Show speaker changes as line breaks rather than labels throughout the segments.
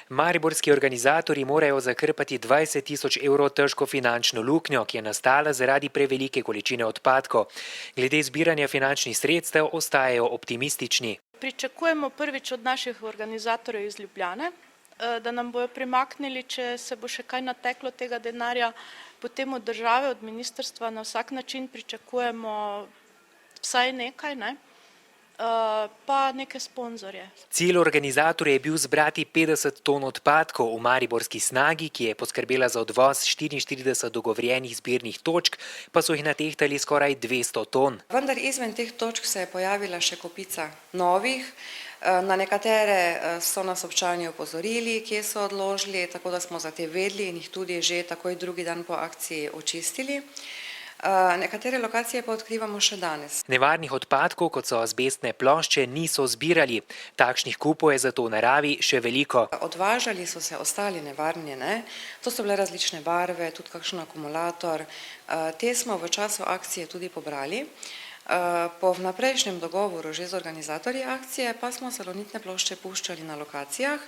Mariborski organizatorji morajo zakrpati 20 tisoč evrov težko finančno luknjo, ki je nastala zaradi prevelike količine odpadkov. Glede zbiranja finančnih sredstev ostajajo optimistični.
Pričakujemo prvič od naših organizatorjev iz Ljubljane, da nam bojo primaknili, če se bo še kaj nateklo tega denarja. Potem od države, od ministrstva na vsak način pričakujemo vsaj nekaj, pa neke sponzorje.
Cilj organizatorja je bil zbrati 50 ton odpadkov v mariborski Snagi, ki je poskrbela za odvoz 44 dogovorjenih zbirnih točk, pa so jih natehtali skoraj 200 ton.
Vendar izven teh točk se je pojavila še kopica novih. Na nekatere so nas občani opozorili, kje so odložili, tako da smo za te vedeli in jih tudi že takoj drugi dan po akciji očistili. Nekatere lokacije pa odkrivamo še danes.
Nevarnih odpadkov, kot so azbestne plošče, niso zbirali. Takšnih kupov je zato v naravi še veliko.
Odvažali so se ostali nevarni, To so bile različne barve, tudi kakšen akumulator. Te smo v času akcije tudi pobrali. Po vnaprejšnjem dogovoru že z organizatorji akcije pa smo salonitne plošče puščali na lokacijah.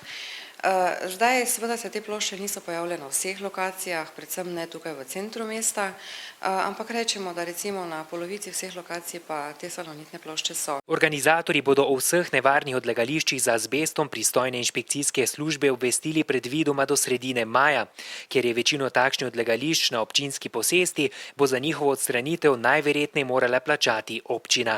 Zdaj seveda se te plošče niso pojavile na vseh lokacijah, predvsem ne tukaj v centru mesta, ampak rečemo, da recimo na polovici vseh lokacij pa te salonitne plošče so.
Organizatorji bodo o vseh nevarnih odlagališčih za azbestom pristojne inšpekcijske službe obvestili predvidoma do sredine maja. Ker je večino takšnih odlagališč na občinski posesti, bo za njihovo odstranitev najverjetneje morala plačati občina.